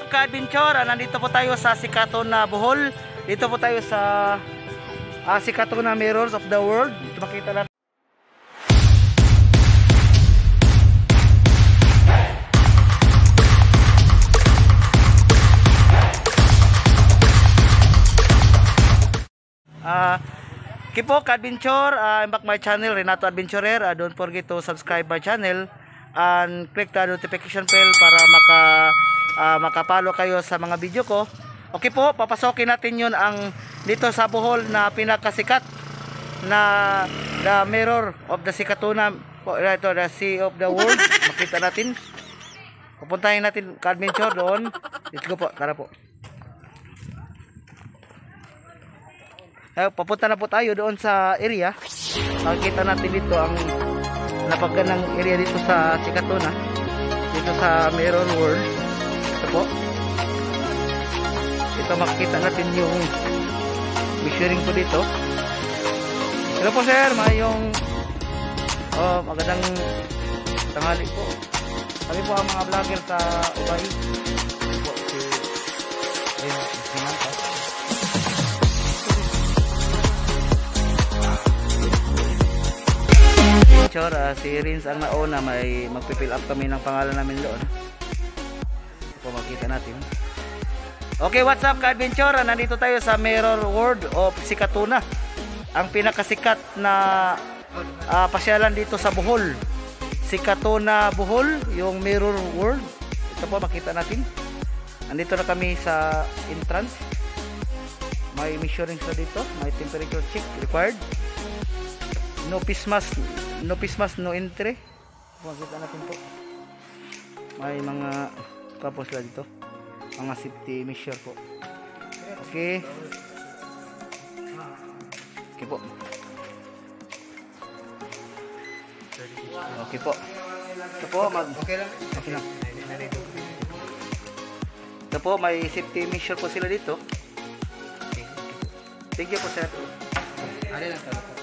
Ka-adventure, nandito po tayo sa Sikatuna, Bohol. Dito po tayo sa Sikatuna Mirrors of the World. Dito makita natin. Keep po ka-adventure, I'm back my channel, Renato Adventurer. Don't forget to subscribe my channel and click the notification bell para makapalo kayo sa mga video ko. Okay po, papasokin natin yun ang dito sa Bohol na pinakasikat na the mirror of the Sikatuna po, ito, the sea of the world. Makita natin, pupuntahin natin ka-adventure doon. Let's go po, tara po. Papunta na po tayo doon sa area. Makikita natin dito ang napagandang area dito sa Sikatuna, dito sa Mirror World. Ito po, ito makikita natin yung measuring po dito. Hello po sir, mayong magandang tanghali po. Kami po ang mga vlogger sa Ubay. Ito po si Sinanta. Si Rins ang nauna, may magpipill up kami ng pangalan namin doon. Ito makita natin. Okay, what's up ka-adventure? Nandito tayo sa Mirror World of Sikatuna, ang pinakasikat na pasyalan dito sa Bohol. Sikatuna Bohol, yung Mirror World. Ito po makita natin. Nandito na kami sa entrance. May measuring sa dito, may temperature check required. No face mask, no entry. Makita natin po. May mga tapos lang dito. Mga safety measure po. Okay. Okay po. Okay po. Ito po, okay lang. Okay lang. Ito po, may safety measure po sila dito. Thank you po sir.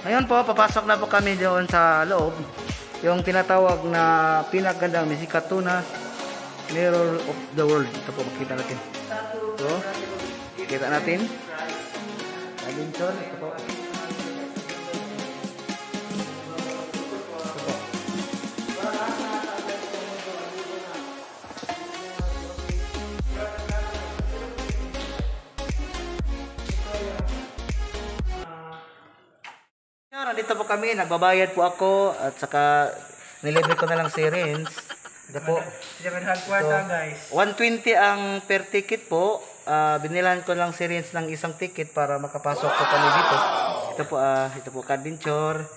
Ngayon po, papasok na po kami doon sa loob. Yung tinatawag na pinakagandang Sikatuna Mirror of the World. Ito po, makita natin. Ito, kita natin. Adventure, ito po. Dito po kami, nagbabayad po ako at saka nilibre ko na lang si Rins. Ito po. So, 120 ang per ticket po. Binilan ko lang si Rins ng isang ticket para makapasok po kami dito. Ito po ka-adventure.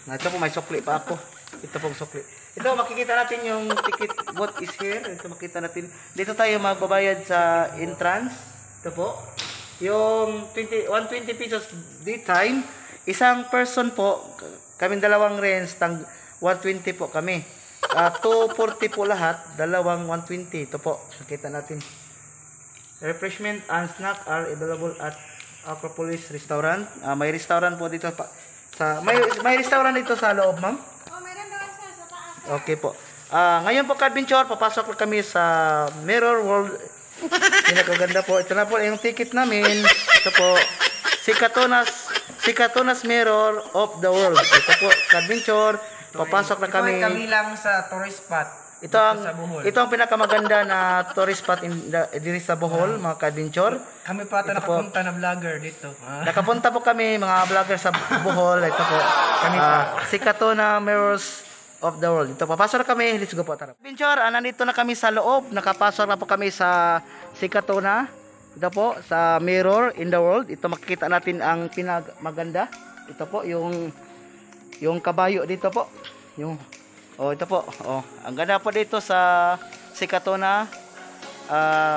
Ito po may sukli pa ako. Ito pong sukli. Ito makikita natin yung ticket booth is here. Ito makita natin. Dito tayo magbabayad sa entrance. Ito po. Yung 120 pesos daytime. Isang person po, kaming dalawang Rins, 120 po kami. 240 po lahat, dalawang 120. Ito po, nakita natin. Refreshment and snack are available at Acropolis Restaurant. May restaurant po dito pa. May restaurant dito sa loob, ma'am? Mayroon doon sa taas. Okay po. Ngayon po ka-adventure, papasok po kami sa Mirror World. Pinakaganda po. Ito na po yung ticket namin. Ito po, Sikatuna's Mirror of the World. Ito po, adventure. Papasok na kami. Ito kami lang sa tourist spot. Ito ang pinakamaganda na tourist spot dito sa Bohol, mga ka-adventure. Kami pa ito nakapunta na vlogger dito. Nakapunta po kami, mga vlogger sa Bohol. Ito po, Sikatuna Mirrors of the World. Ito, papasok na kami. Let's go po, tara. Adventure, nandito na kami sa loob. Nakapasok na po kami sa Sikatuna. Ito po, sa Mirror in the World. Ito makikita natin ang pinagmaganda. Ito po, yung kabayo dito po. Ito po. Ang ganda po dito sa Sikatuna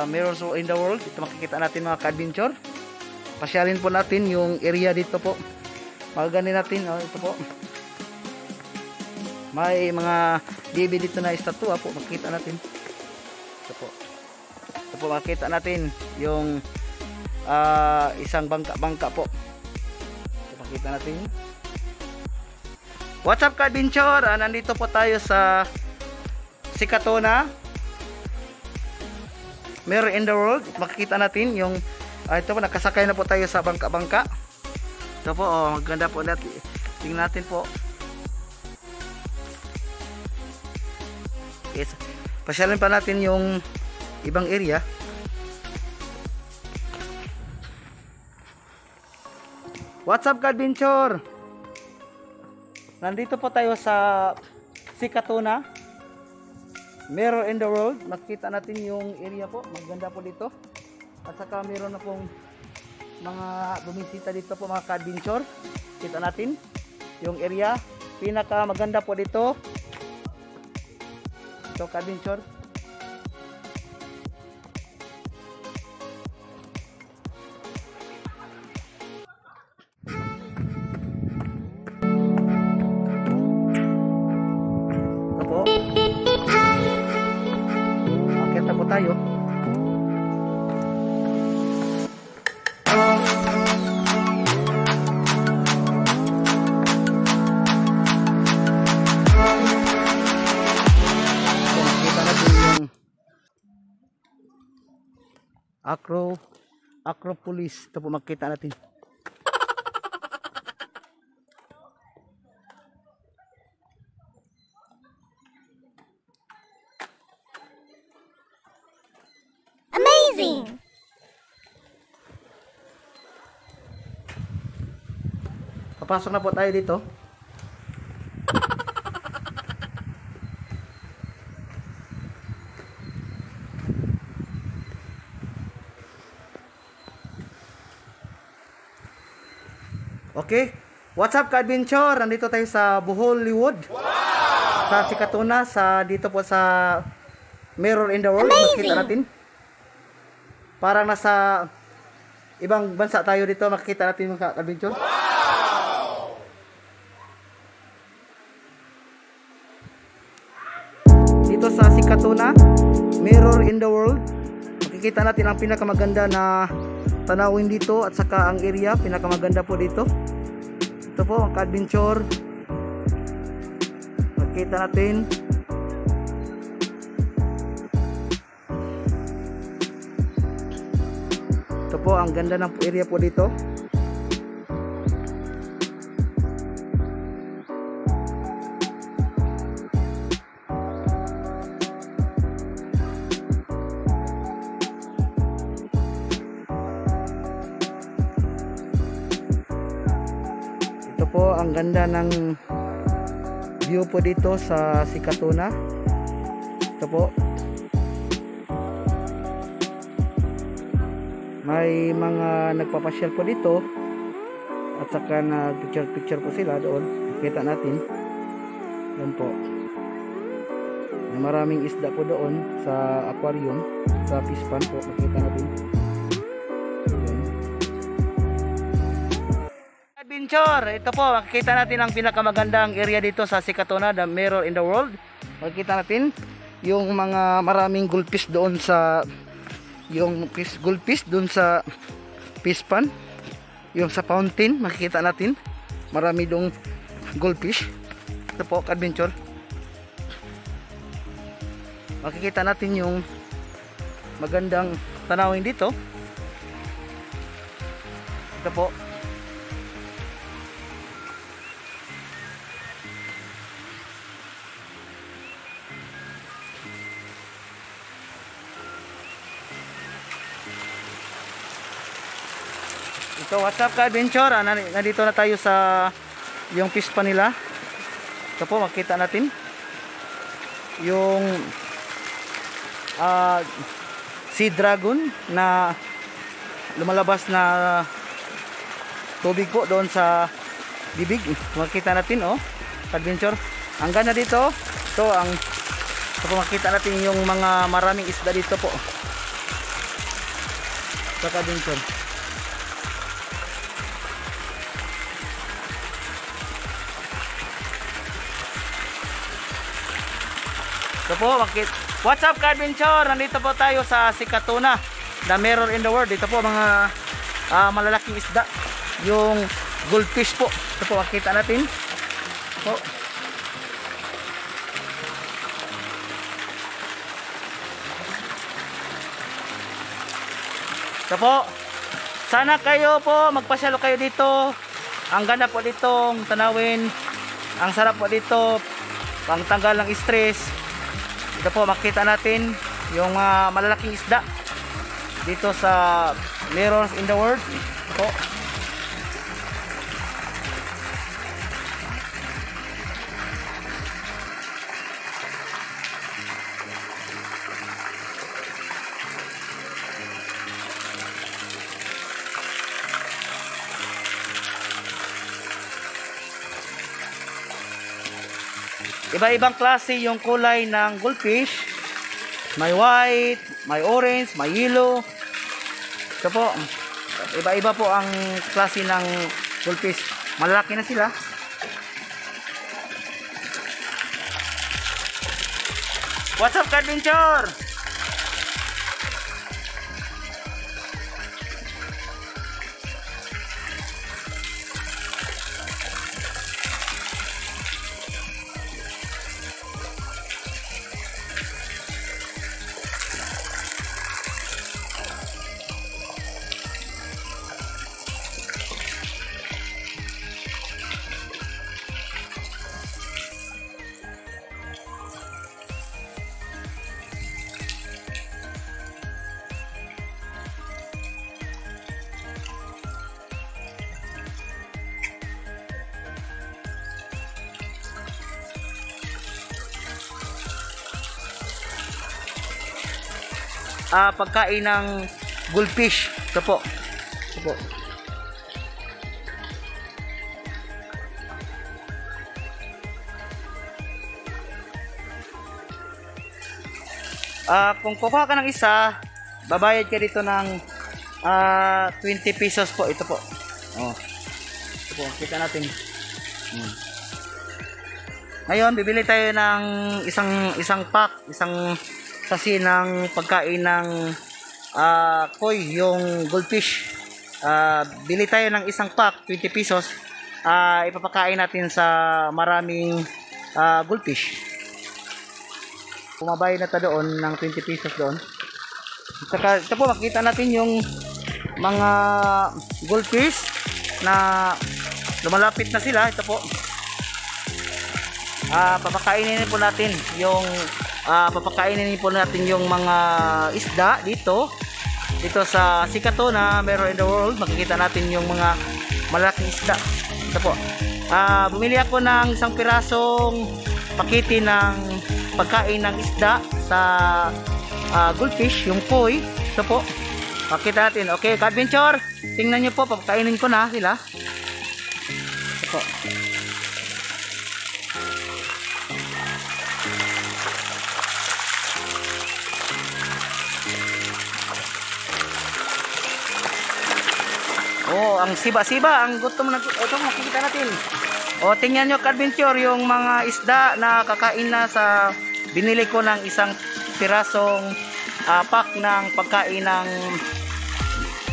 Mirrors in the World. Ito makikita natin mga ka-adventure. Pasyalin po natin yung area dito po. Magaganin natin. Ito po. May mga baby dito na estatua po. Makikita natin. Ito po. Ito po makita natin yung isang bangka po. Ito makita natin. What's up ka-adventure? Nandito po tayo sa Sikatuna Mirror in the World. Makikita natin yung ito po, nakasakay na po tayo sa bangka-bangka. Ito po, oh, maganda po natin. Tingnan natin po. Yes. Pasyalin pa natin yung ibang area. What's up, Adventure? Nandito po tayo sa Sikatuna, Mirror in the World. Makikita natin yung area po. Maganda po dito. At saka meron na pong mga bumisita dito po, mga ka-adventure. Kita natin yung area. Pinaka maganda po dito. Ito, ka-adventure. Akit na po tayo. Makita natin yung Acropolis. Ito po makita natin. Amazing! Papasok na po tayo dito. Okay. What's up, ka-adventure? Nandito tayo sa Bohollywood. Wow! Sa Sikatuna, sa dito po sa Mirror in the World. Makikita natin. Parang nasa ibang bansa tayo dito. Makikita natin mga ka-adventure. Wow! Dito sa Sikatuna, Mirror in the World. Makikita natin ang pinakamaganda na tanawin dito at saka ang area, pinakamaganda po dito. Ito po ang ka-adventure. Makikita natin. Ito po ang ganda ng area po dito. Ito po ang ganda ng view po dito sa Sikatuna. Ito po. May mga nagpapasyal po dito at saka nag-picture po sila doon. Kita natin. Doon po. May maraming isda po doon sa aquarium, sa fish pond po. Makita natin. Adventure, ito po, makikita natin ang pinakamagandang area dito sa Sikatuna, the Mirror in the World. Makikita natin yung mga maraming goldfish doon sa goldfish doon sa fish pond, yung sa fountain. Makikita natin marami doong goldfish. Ito po, adventure. Makikita natin yung magandang tanawin dito. Ito po. So what's up, ka-adventure? Nandito na tayo sa yung fish pond nila. Ito po, makita natin yung sea dragon na lumalabas na tubig po doon sa bibig. Makita natin, oh, adventure. Ang ganda dito. Ito po, makita natin yung mga maraming isda dito po. Ito, ka-adventure. So po, what's up, ka-adventure? Nandito po tayo sa Sikatuna, the Mirror in the World. Dito po mga malalaking isda, yung goldfish po. Ito po, makita natin po. Ito po. Sana kayo po, magpasyalo kayo dito. Ang ganda po ditong tanawin. Ang sarap po dito. Pangtanggal ng stress. Ito po, makita natin yung malalaking isda dito sa Mirrors in the World. Ito po. Iba-ibang klase yung kulay ng goldfish. May white, may orange, may yellow. Ito po. Iba-iba po ang klase ng goldfish. Malalaki na sila. What's up, Adventure? Pagkain ng goldfish. Ito po. Ito po. Kung kukuha ka ng isa, babayad ka dito ng 20 pesos po. Ito po. Oh. Ito po, kita natin. Ngayon, bibili tayo ng isang pack, isang sasi ng pagkain ng koi, yung goldfish. Bili tayo ng isang pack, 20 pesos. Ipapakain natin sa maraming goldfish. Pumabayad na tayo doon ng 20 pesos doon. Saka, ito po, makita natin yung mga goldfish na lumalapit na sila. Ito po. Papakainin po natin yung mga isda dito sa Sikatuna Mirror in the World. Makikita natin yung mga malaking isda. Ito po. Bumili ako ng isang pirasong pakete ng pagkain ng isda sa goldfish, yung koi. Ito po. Makita natin. Okay, Ka-Adventure, tingnan nyo po, papakainin ko na sila. Ito po. Oh, ang siba-siba, ang gutom na. Ito, makikita natin. Oh, tingnan nyo, Ka-Adventure, yung mga isda na kakain na sa binili ko ng isang pirasong pack ng pagkain ng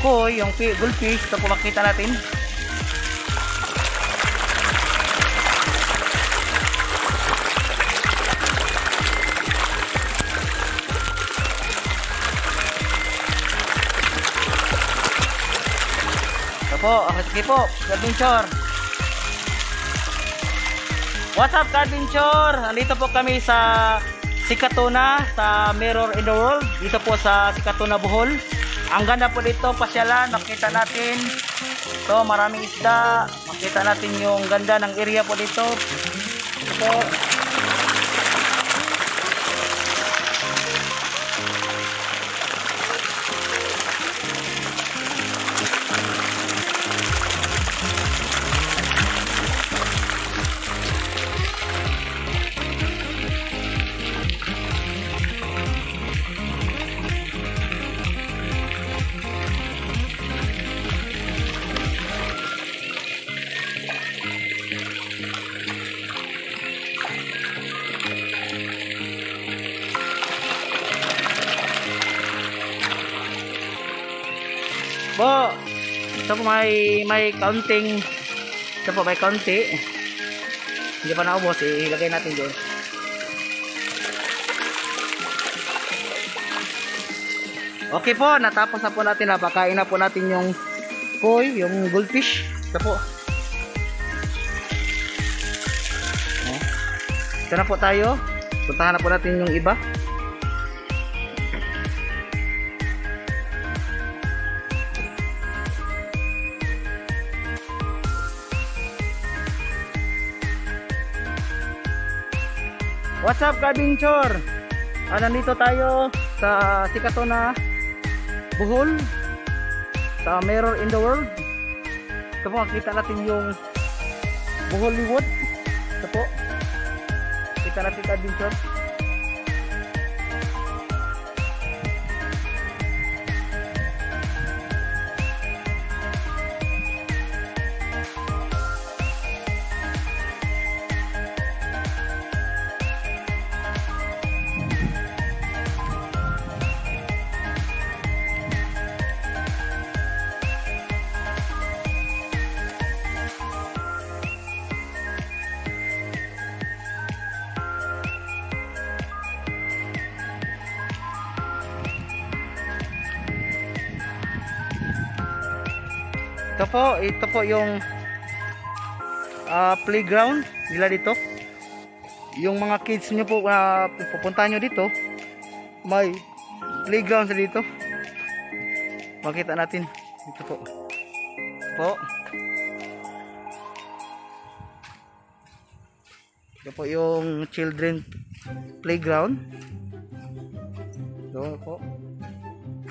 koi, yung goldfish. Ito po, makita natin. Po, sige po, Ka-Adventure. What's up, Ka-Adventure? Nandito po kami sa Sikatuna, sa Mirror in the World. Dito po sa Sikatuna, Bohol. Ang ganda po dito, pasyalan, makita natin. So, maraming isda. Makita natin yung ganda ng area po dito. Ito po. Po, ito po may counting. Ito po may kaunti. Hindi pa naubos, ilagay natin doon. Okay po, natapos na po natin. Napakain na po natin yung koi, yung goldfish. Ito po. Ito na po tayo. Puntahan na po natin yung iba. What's up, Kabinchor? Nandito tayo sa Sikatuna, Bohol, sa Mirror in the World. Ito po, makita natin yung Hollywood. Ito po, kita natin, Kabinchor. Ito po yung playground nila dito. Yung mga kids nyo po pupuntahan nyo dito, may playground sa dito. Makita natin dito po. Ito po yung children playground. Ito po.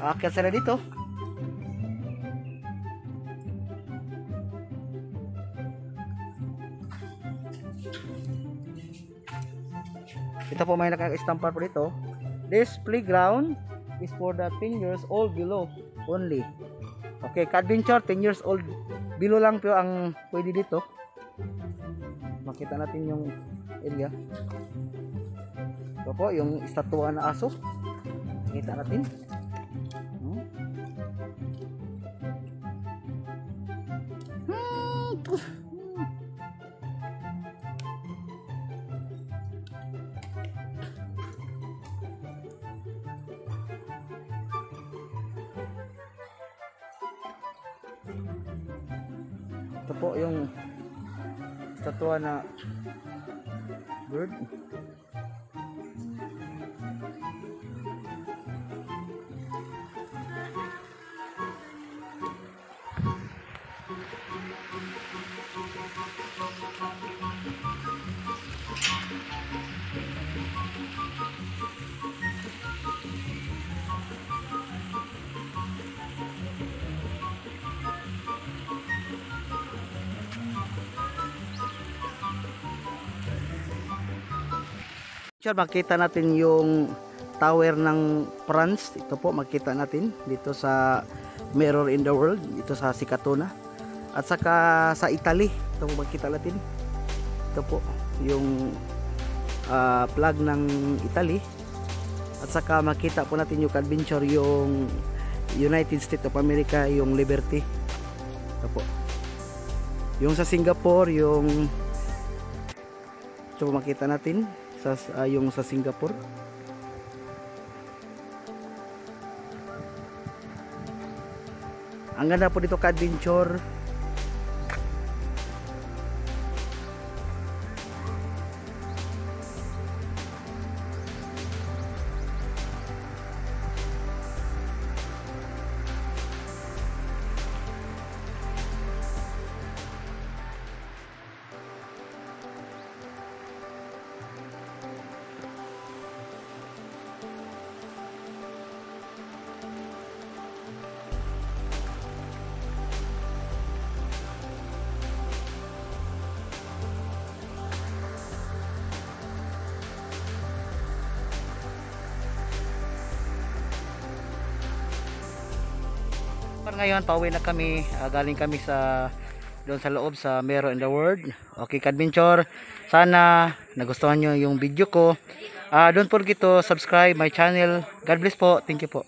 Aakyat sila dito. Ito po, may naka-estampar po dito. This playground is for the 10 years old below only. Okay, Kadventure 10 years old below lang po ang pwede dito. Makita natin yung area. Ito po yung estatwa na aso. Makita natin. Ito po yung estatwa na bird. Makita natin yung tower ng France. Ito po, makita natin dito sa Mirror in the World, dito sa Sikatuna. At saka sa Italy, ito po makita natin. Ito po yung flag ng Italy. At saka makita po natin yung adventure, yung United States of America, yung Liberty. Ito po. Yung sa Singapore, yung ito po makita natin. Yung sa Singapore. Ang ganda po dito, ka-adventure. Ngayon pauwi na kami, galing kami doon sa loob sa Mirror in the World. Okay, Kadventure, sana nagustuhan nyo yung video ko. Don't forget to subscribe my channel. God bless po. Thank you po.